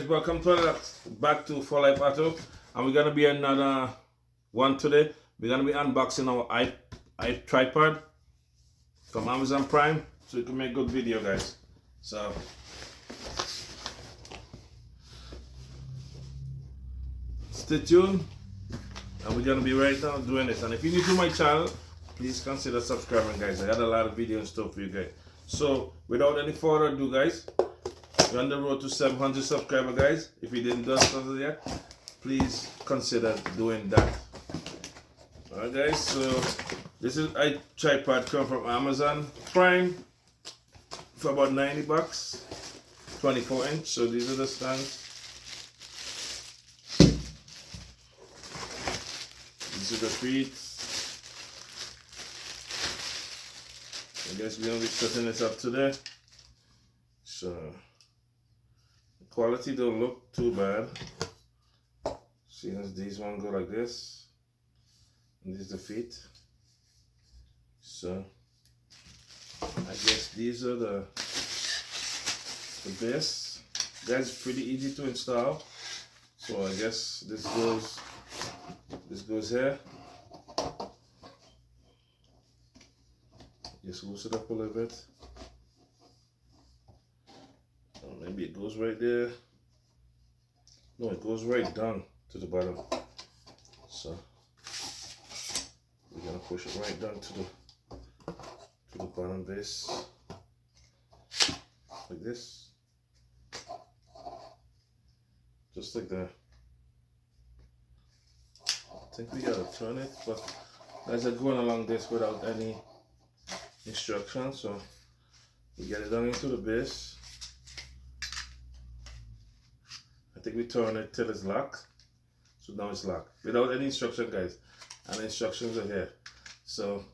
welcome to back to For Life Auto, and we're gonna be another one today. We're gonna be unboxing our i tripod from Amazon Prime, so you can make good video, guys. So stay tuned, and we're gonna be right now doing this. And if you're new to my channel, please consider subscribing, guys. I got a lot of videos and stuff for you guys. So without any further ado, guys, we're on the road to 700 subscribers, guys. If you didn't do something yet, please consider doing that. Alright, guys, so this is a tripod come from Amazon Prime for about 90 bucks, 24 inch. So these are the stands. These are the feet. I guess we're gonna be setting this up today. So the quality don't look too bad. Seeing as these one go like this, and these are the feet. So I guess these are the base. Guys, pretty easy to install. So I guess this goes here. Just loosen it up a little bit. Or maybe it goes right there. No, it goes right down to the bottom. So we're gonna push it right down to the bottom base, like this, just like that. I think we gotta turn it, but guys are going along this without any instructions, so we get it down into the base. I think we turn it till it's locked. So now it's locked without any instruction, guys, and the instructions are here. So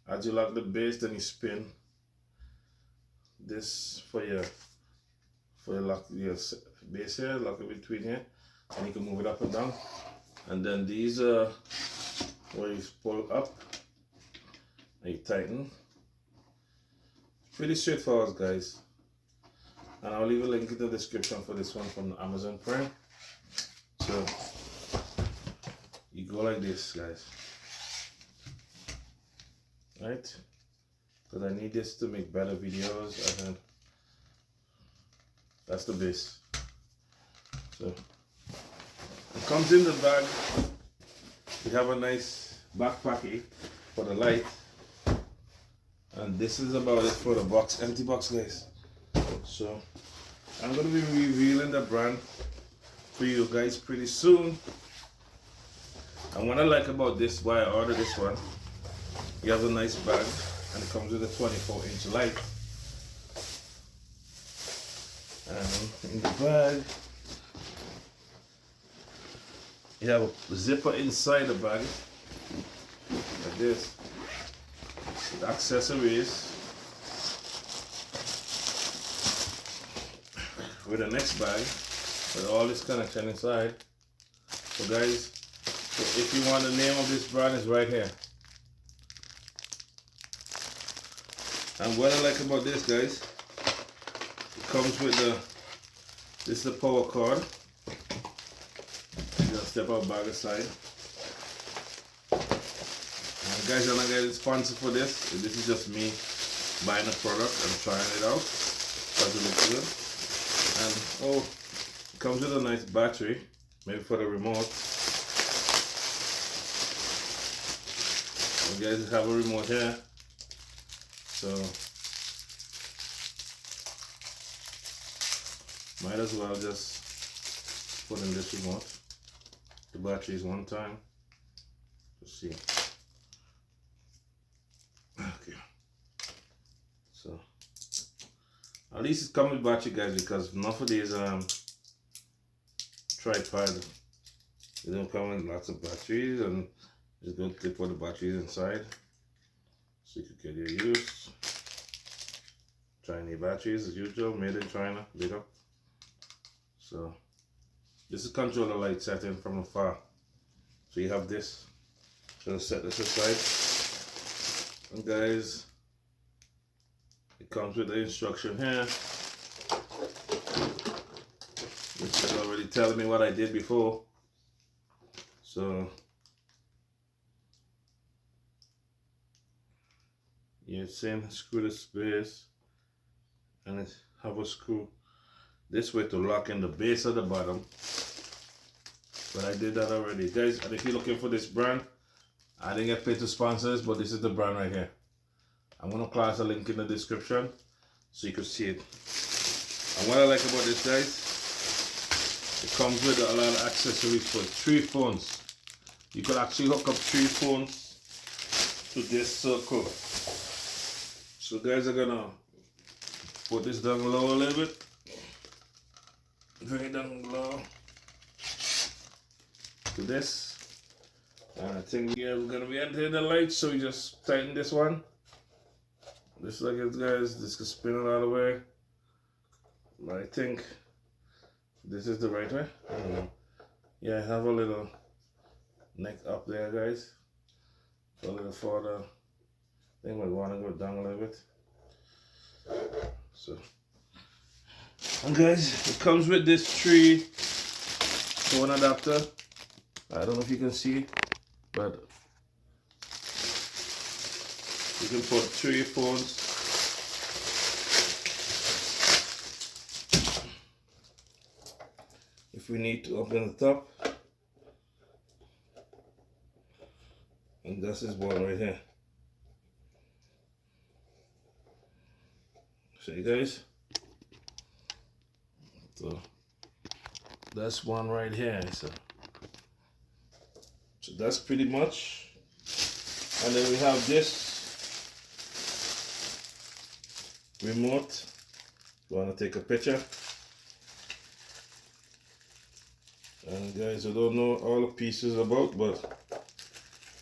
as you lock the base, then you spin this for your lock your base here, lock it between here, and you can move it up and down. And then these are where you pull up and you tighten. Pretty straightforward, guys. And I'll leave a link in the description for this one from Amazon Prime. So you go like this, guys. Right? Because I need this to make better videos, and then that's the base. So it comes in the bag. We have a nice backpack for the light. And this is about it for the box, empty box, guys. So I'm going to be revealing the brand for you guys pretty soon. And what I like about this, why I ordered this one, you have a nice bag, and it comes with a 24-inch light. And in the bag, you have a zipper inside the bag, like this, with accessories. With the next bag, with all this connection inside. So guys, so if you want the name of this brand, is right here. And what I like about this, guys, it comes with this is the power cord. You just step out bag aside. And guys, I'm not getting sponsored for this. This is just me buying a product and trying it out. Because it looks good. And oh, it comes with a nice battery, maybe for the remote. You guys have a remote here, so might as well just put in this remote. The battery is one time. Let's see. Okay. So at least it comes with battery, guys, because enough of these tripod, they don't come with lots of batteries, and just don't clip all the batteries inside, so you can get your use. Chinese batteries as usual, made in China, big up. So this is control the light setting from afar. So you have this. So set this aside, and guys, it comes with the instruction here. which is already telling me what I did before. So you're saying screw the space and it have a screw this way to lock in the base of the bottom. But I did that already, guys. And if you're looking for this brand, I didn't get paid to sponsor this, but this is the brand right here. I'm gonna class a link in the description so you can see it. And what I like about this, guys, it comes with a lot of accessories for 3 phones. You could actually hook up 3 phones to this circle. So guys, are gonna put this down low a little bit. Bring it down low to this. And I think we're gonna be entering the light, so we just tighten this one. Just like it, guys. This can spin it all the way. But I think this is the right way. I don't know. Yeah, I have a little neck up there, guys. So a little further. I think we want to go down a little bit. So, and guys, it comes with this 3 phone adapter. I don't know if you can see, but you can put 3 phones. If we need to open the top. And that's this one right here. See, guys? So that's one right here. So that's pretty much. And then we have this remote. You want to take a picture. And guys, I don't know all the pieces about, but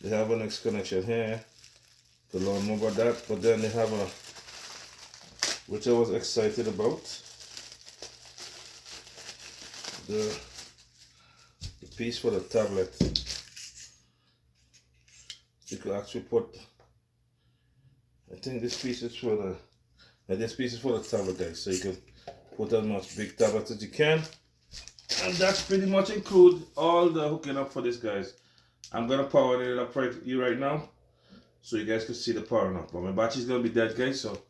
they have an X connection here to learn more about that. But then they have a, which I was excited about, the piece for the tablet. You could actually put, I think this piece is for the, this piece is for the tablet, guys. So you can put as much big tablet as you can. And that's pretty much include all the hooking up for this, guys. I'm gonna power it up right now, so you guys can see the powering up. But my battery's gonna be dead, guys. So,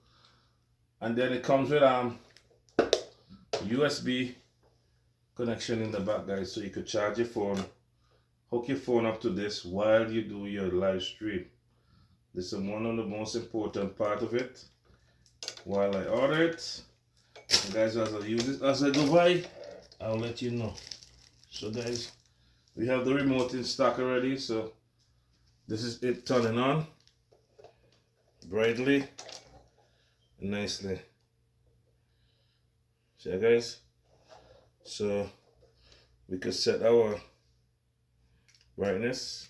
and then it comes with USB connection in the back, guys, so you could charge your phone, hook your phone up to this while you do your live stream. This is one of the most important part of it. While I order it, and guys, as I use it, as I go by, I'll let you know. So guys, we have the remote in stock already. So this is it turning on brightly and nicely. See, guys? So we could set our brightness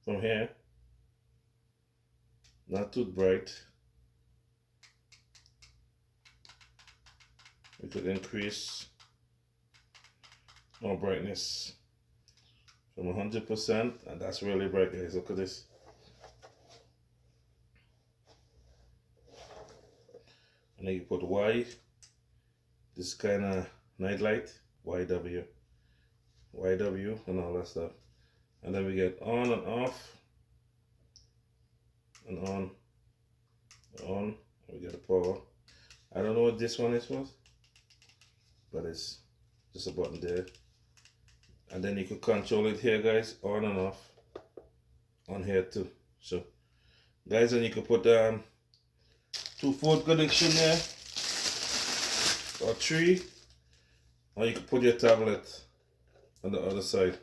from here. Not too bright. We could increase our brightness from 100%, and that's really bright, guys. Look at this. And then you put Y, this kind of night light, YW, and all that stuff. And then we get on and off, and on, we get the power. I don't know what this one is for, but it's just a button there. And then you can control it here, guys, on and off, on here too. So guys, then you can put 2-port connection there, or 3, or you can put your tablet on the other side.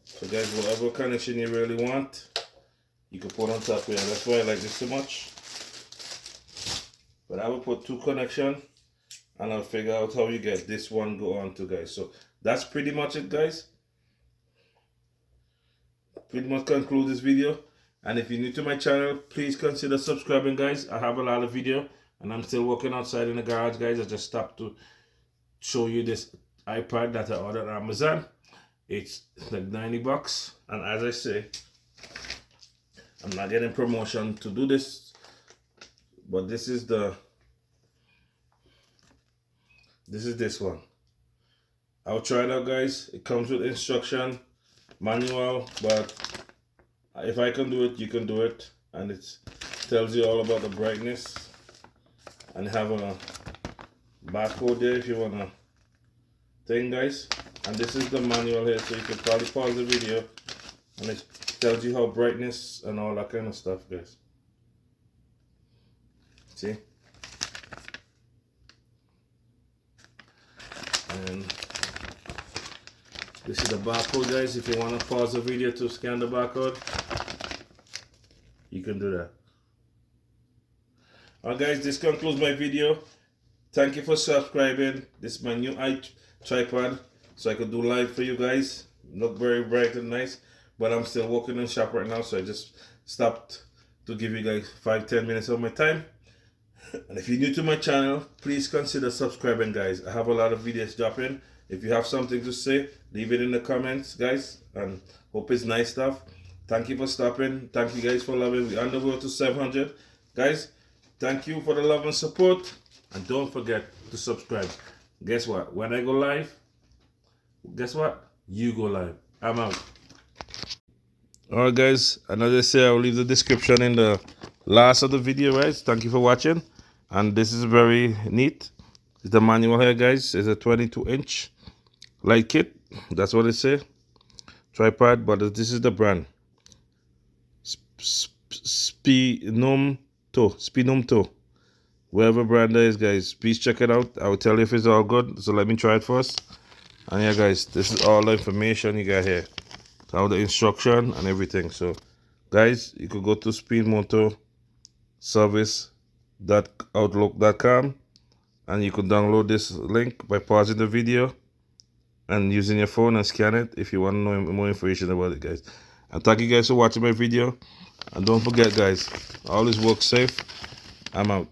So guys, whatever connection you really want, you can put on top here. That's why I like this so much. But I will put 2 connections, and I'll figure out how you get this one go on to, guys. So that's pretty much it, guys. Pretty much conclude this video. And if you're new to my channel, please consider subscribing, guys. I have a lot of video, and I'm still working outside in the garage, guys. I just stopped to show you this iPad that I ordered on Amazon. It's like 90 bucks, and as I say, I'm not getting promotion to do this, but this is the This is this one. I'll try it out, guys. It comes with instruction manual, but if I can do it, you can do it. And it tells you all about the brightness, and have a barcode there if you wanna thing, guys. And this is the manual here, so you can probably pause the video, and it tells you how brightness and all that kind of stuff, guys. See? And this is the barcode, guys. If you want to pause the video to scan the barcode, you can do that. Alright, guys, this concludes my video. Thank you for subscribing. This is my new tripod, so I could do live for you guys. Look very bright and nice, but I'm still working in shop right now, so I just stopped to give you guys 5-10 minutes of my time. And if you're new to my channel, please consider subscribing, guys. I have a lot of videos dropping. If you have something to say, leave it in the comments, guys, and hope it's nice stuff. Thank you for stopping. Thank you guys for loving. We're on the road to 700, guys. Thank you for the love and support, and don't forget to subscribe. Guess what? When I go live, guess what? You go live. I'm out. Alright, guys, and as I say, I'll leave the description in the last of the video, guys. Thank you for watching. And this is very neat. It's the manual here, guys. It's a 22-inch light kit. That's what it says. Tripod, but this is the brand. Spinum. Wherever brand there is, guys, please check it out. I will tell you if it's all good. So let me try it first. And yeah, guys, this is all the information you got here. All the instruction and everything. So, guys, you could go to speedmotorservice.outlook.com and you could download this link by pausing the video and using your phone and scan it if you want to know more information about it, guys. And thank you guys for watching my video. And don't forget, guys, always work safe. I'm out.